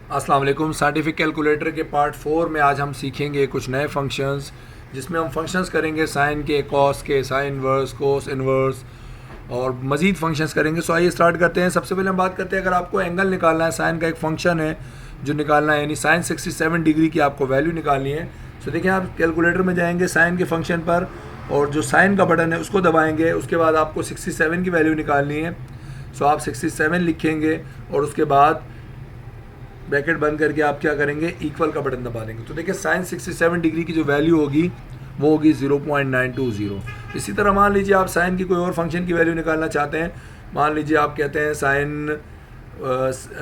अस्सलाम वालेकुम। Scientific calculator के पार्ट 4 में आज हम सीखेंगे कुछ नए फंक्शंस, जिसमें हम फंक्शंस करेंगे साइन के, कॉस के, साइन इनवर्स, कोस इनवर्स और मज़ीद फंक्शंस करेंगे। सो आइए स्टार्ट करते हैं। सबसे पहले हम बात करते हैं, अगर आपको एंगल निकालना है, साइन का एक फंक्शन है जो निकालना है, यानी साइन 67 डिग्री की आपको वैल्यू निकालनी है। सो देखिए, आप कैलकुलेटर में जाएंगे साइन के फंक्शन पर और जो साइन का बटन है उसको दबाएंगे। उसके बाद आपको 67 की वैल्यू निकालनी है। सो आप 67 लिखेंगे और उसके बाद ब्रैकेट बंद करके आप क्या करेंगे, इक्वल का बटन दबा देंगे। तो देखिए साइन 67 डिग्री की जो वैल्यू होगी वो होगी 0.920। इसी तरह मान लीजिए आप साइन की कोई और फंक्शन की वैल्यू निकालना चाहते हैं। मान लीजिए आप कहते हैं साइन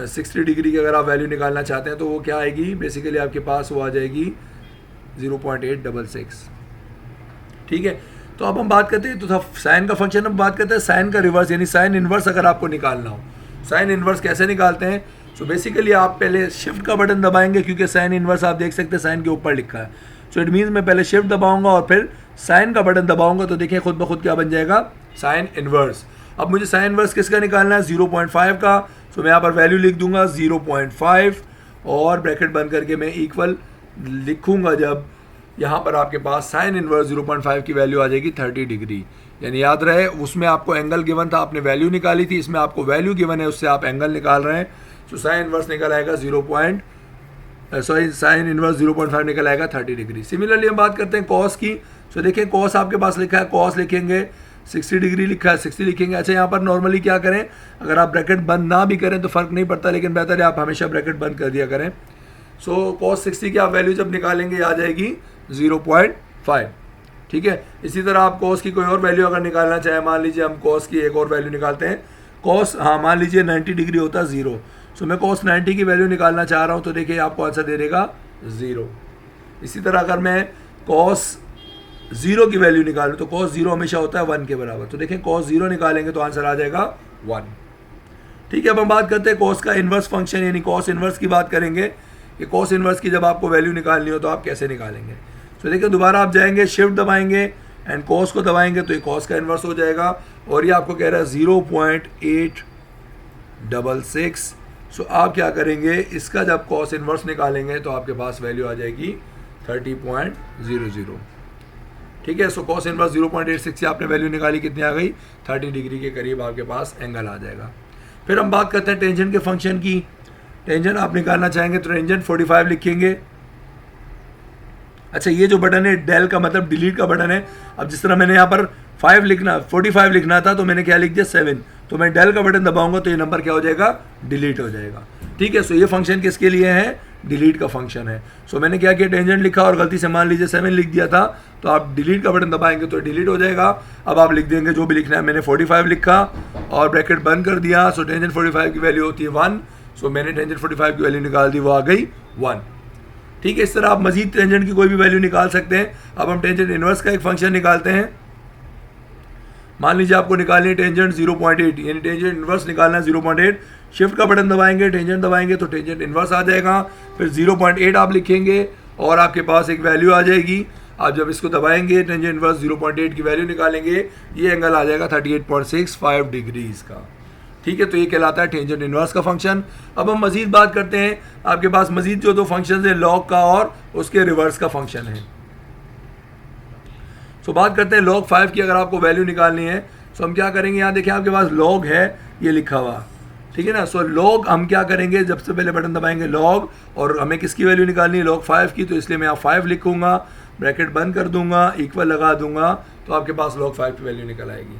60 डिग्री की अगर आप वैल्यू निकालना चाहते हैं तो वो क्या आएगी, बेसिकली आपके पास वो आ जाएगी 0.866। ठीक है, तो अब हम बात करते हैं, तो साइन का फंक्शन हम बात करते हैं साइन का रिवर्स, यानी साइन इनवर्स अगर आपको निकालना हो। साइन इनवर्स कैसे निकालते हैं? सो बेसिकली आप पहले शिफ्ट का बटन दबाएंगे, क्योंकि साइन इनवर्स आप देख सकते हैं साइन के ऊपर लिखा है। सो इट मीन्स मैं पहले शिफ्ट दबाऊंगा और फिर साइन का बटन दबाऊंगा, तो देखिए खुद ब खुद क्या बन जाएगा, साइन इनवर्स। अब मुझे साइन इनवर्स किसका निकालना है, 0.5 का। सो मैं यहाँ पर वैल्यू लिख दूंगा 0.5 और ब्रैकेट बंद करके मैं इक्वल लिखूंगा। जब यहाँ पर आपके पास साइन इनवर्स 0.5 की वैल्यू आ जाएगी 30 डिग्री। यानी याद रहे, उसमें आपको एंगल गिवन था, आपने वैल्यू निकाली थी, इसमें आपको वैल्यू गिवन है, उससे आप एंगल निकाल रहे हैं। तो साइन इनवर्स निकल आएगा साइन इनवर्स 0.5 निकल आएगा 30 डिग्री। सिमिलरली हम बात करते हैं कॉस की। सो देखिए कॉस आपके पास लिखा है, कॉस लिखेंगे 60 डिग्री लिखा है, 60 लिखेंगे। अच्छा, यहाँ पर नॉर्मली क्या करें, अगर आप ब्रैकेट बंद ना भी करें तो फ़र्क नहीं पड़ता, लेकिन बेहतर है आप हमेशा ब्रैकेट बंद कर दिया करें। सो कॉस 60 की आप वैल्यू जब निकालेंगे आ जाएगी 0.5। ठीक है, इसी तरह आप कॉस की कोई और वैल्यू अगर निकालना चाहें, मान लीजिए हम कॉस की एक और वैल्यू निकालते हैं। कॉस, हाँ मान लीजिए 90 डिग्री होता है 0। सो मैं कॉस 90 की वैल्यू निकालना चाह रहा हूँ, तो देखिए आपको आंसर दे देगा 0। इसी तरह अगर मैं कॉस 0 की वैल्यू निकालूँ तो कॉस 0 हमेशा होता है 1 के बराबर। तो देखें कॉस 0 निकालेंगे तो आंसर आ जाएगा 1। ठीक है, अब हम बात करते हैं कॉस का इन्वर्स फंक्शन, यानी कॉस इन्वर्स की बात करेंगे कि कॉस इन्वर्स की जब आपको वैल्यू निकालनी हो तो आप कैसे निकालेंगे। तो देखिए दोबारा आप जाएंगे, शिफ्ट दबाएंगे एंड कॉस को दबाएंगे तो ये कॉस का इन्वर्स हो जाएगा और ये आपको कह रहा है 0.866। सो आप क्या करेंगे, इसका जब कॉस इन्वर्स निकालेंगे तो आपके पास वैल्यू आ जाएगी 30.00। ठीक है, सो कॉस इन्वर्स 0.86 से आपने वैल्यू निकाली, कितनी आ गई, 30 डिग्री के करीब आपके पास एंगल आ जाएगा। फिर हम बात करते हैं टेंजेंट के फंक्शन की। टेंजेंट आप निकालना चाहेंगे तो टेंजेंट 45 लिखेंगे। अच्छा, ये जो बटन है डेल का मतलब डिलीट का बटन है। अब जिस तरह मैंने यहाँ पर 45 लिखना था तो मैंने क्या लिख दिया 7, तो मैं डेल का बटन दबाऊंगा तो ये नंबर क्या हो जाएगा, डिलीट हो जाएगा। ठीक है, सो ये फंक्शन किसके लिए है, डिलीट का फंक्शन है। सो मैंने क्या किया, टेंजेंट लिखा और गलती से मान लीजिए 7 लिख दिया था, तो आप डिलीट का बटन दबाएंगे तो डिलीट हो जाएगा। अब आप लिख देंगे जो भी लिखना है। मैंने 45 लिखा और ब्रैकेट बंद कर दिया। सो टेंजेंट 45 की वैल्यू होती है 1। सो मैंने टेंजेंट 45 की वैल्यू निकाल दी, वो आ गई 1। ठीक है, इस तरह आप मजीद टेंजेंट की कोई भी वैल्यू निकाल सकते हैं। अब हम टेंजेंट इनवर्स का एक फंक्शन निकालते हैं। मान लीजिए आपको निकालनी है टेंजेंट 0.8, यानी टेंजेंट इनवर्स निकालना है 0.8। शिफ्ट का बटन दबाएंगे, टेंजेंट दबाएंगे तो टेंजेंट इनवर्स आ जाएगा। फिर 0.8 आप लिखेंगे और आपके पास एक वैल्यू आ जाएगी। आप जब इसको दबाएंगे, टेंजेंट इनवर्स 0.8 की वैल्यू निकालेंगे, ये एंगल आ जाएगा 38.65 डिग्रीज का। ठीक है, तो ये कहलाता है टेंजेंट इनवर्स का फंक्शन। अब हम मजीद बात करते हैं, आपके पास मजीद जो दो फंक्शन है, लॉग का और उसके रिवर्स का फंक्शन है। सो बात करते हैं log 5 की। अगर आपको वैल्यू निकालनी है सो हम क्या करेंगे, यहाँ देखिए आपके पास log है, ये लिखा हुआ, ठीक है ना। सो log हम क्या करेंगे, जब से पहले बटन दबाएंगे log, और हमें किसकी वैल्यू निकालनी है, log 5 की, तो इसलिए मैं यहाँ 5 लिखूंगा, ब्रैकेट बंद कर दूंगा, इक्वल लगा दूंगा, तो आपके पास log 5 की वैल्यू निकल आएगी।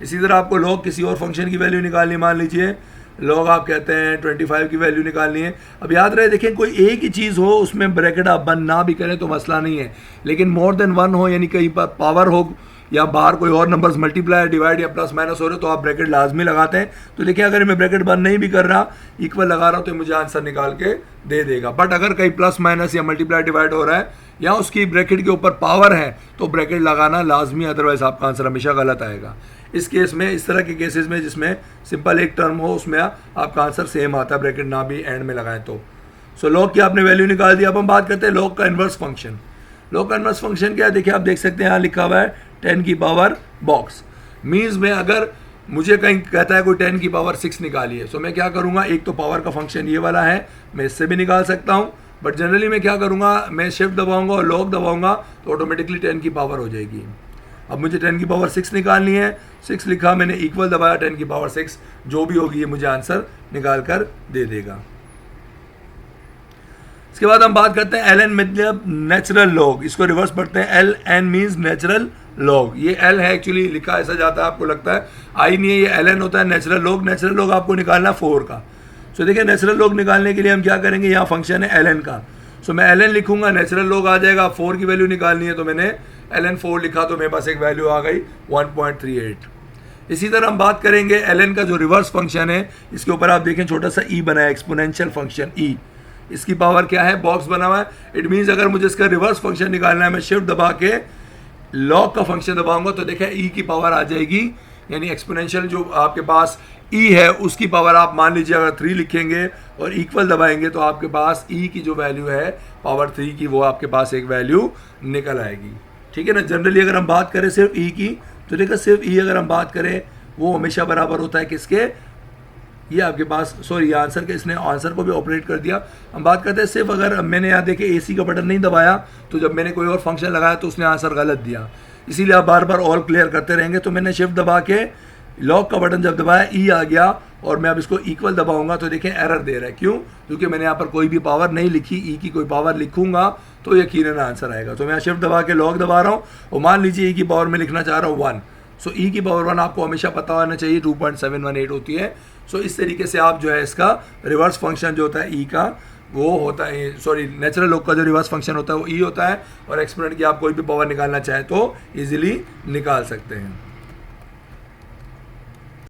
इसी तरह आपको log किसी और फंक्शन की वैल्यू निकालनी है, मान लीजिए log आप कहते हैं 25 की वैल्यू निकालनी है। अब याद रहे, देखिए कोई एक ही चीज़ हो उसमें ब्रैकेट आप बंद ना भी करें तो मसला नहीं है, लेकिन मोर देन 1 हो, यानी कहीं पर पावर हो या बाहर कोई और नंबर्स मल्टीप्लाई डिवाइड या प्लस माइनस हो रहे, तो आप ब्रैकेट लाजमी लगाते हैं। तो देखिए अगर मैं ब्रैकेट बंद नहीं भी कर रहा, इक्वल लगा रहा हूँ, तो मुझे आंसर निकाल के दे देगा। बट अगर कहीं प्लस माइनस या मल्टीप्लाई डिवाइड हो रहा है या उसकी ब्रैकेट के ऊपर पावर है तो ब्रैकेट लगाना लाजमी, अदरवाइज आपका आंसर हमेशा गलत आएगा। इस केस में, इस तरह के केसेस में जिसमें सिंपल एक टर्म हो, उसमें आपका आंसर सेम आता है, ब्रैकेट ना भी एंड में लगाएं तो। सो log की आपने वैल्यू निकाल दी। अब हम बात करते हैं log का इन्वर्स फंक्शन। log का इन्वर्स फंक्शन क्या है, देखिए आप देख सकते हैं यहाँ लिखा हुआ है 10 की पावर बॉक्स। मीन्स में अगर मुझे कहीं कहता है कोई 10 की पावर 6 निकालिए, सो मैं क्या करूँगा, एक तो पावर का फंक्शन ये वाला है, मैं इससे भी निकाल सकता हूँ, बट जनरली मैं क्या करूँगा, मैं शिफ्ट दबाऊँगा और लॉक दबाऊँगा तो ऑटोमेटिकली 10 की पावर हो जाएगी। अब मुझे 10 की पावर 6 निकालनी है, 6 लिखा मैंने, इक्वल दबाया, 10 की पावर 6 जो भी होगी ये मुझे आंसर निकाल कर दे देगा। इसके बाद हम बात करते हैं ln मतलब नेचुरल लॉग, इसको रिवर्स पढ़ते हैं, ln मीन्स नेचुरल लॉग। ये l है, एक्चुअली लिखा ऐसा जाता है, आपको लगता है आई नहीं है, ये ln होता है नेचुरल लॉग। नेचुरल लॉग आपको निकालना 4 का। सो देखिए नेचुरल लॉग निकालने के लिए हम क्या करेंगे, यहाँ फंक्शन है ln का, सो मैं ln लिखूंगा, नेचुरल लॉग आ जाएगा। 4 की वैल्यू निकालनी है तो मैंने ln 4 लिखा तो मेरे पास एक वैल्यू आ गई 1.38। इसी तरह हम बात करेंगे ln का जो रिवर्स फंक्शन है, इसके ऊपर आप देखें छोटा सा e बना है, एक्सपोनेंशियल फंक्शन e, इसकी पावर क्या है, बॉक्स बना हुआ है। इट मीन्स अगर मुझे इसका रिवर्स फंक्शन निकालना है, मैं शिफ्ट दबा के लॉग का फंक्शन दबाऊंगा तो देखिए ई की पावर आ जाएगी, यानी एक्सपोनेंशियल जो आपके पास ई है उसकी पावर आप मान लीजिए अगर 3 लिखेंगे और इक्वल दबाएंगे तो आपके पास ई की जो वैल्यू है पावर 3 की, वो आपके पास एक वैल्यू निकल आएगी। ठीक है ना। जनरली अगर हम बात करें सिर्फ ई की तो देखिए सिर्फ ई अगर हम बात करें वो हमेशा बराबर होता है किसके, ये आपके पास, सॉरी आंसर के, इसने आंसर को भी ऑपरेट कर दिया। हम बात करते हैं सिर्फ अगर मैंने यहाँ देखे एसी का बटन नहीं दबाया तो जब मैंने कोई और फंक्शन लगाया तो उसने आंसर गलत दिया, इसीलिए आप बार बार ऑल क्लियर करते रहेंगे। तो मैंने शिफ्ट दबा के लॉक का बटन जब दबाया ई आ गया और मैं अब इसको इक्वल दबाऊंगा तो देखें एरर दे रहा है, क्यों, क्योंकि मैंने यहाँ पर कोई भी पावर नहीं लिखी, ई की कोई पावर लिखूंगा तो यकीनन आंसर आएगा। तो मैं शिफ्ट दबा के लॉक दबा रहा हूँ और मान लीजिए ई की पावर में लिखना चाह रहा हूँ 1, सो ई की पावर 1 आपको हमेशा पता होना चाहिए 2.718 होती है। सो इस तरीके से आप जो है इसका रिवर्स फंक्शन जो होता है ई का वो होता है, सॉरी नेचुरल लॉग का जो रिवर्स फंक्शन होता है वो ई होता है, और एक्सपोनेंट की आप कोई भी पावर निकालना चाहें तो इजीली निकाल सकते हैं।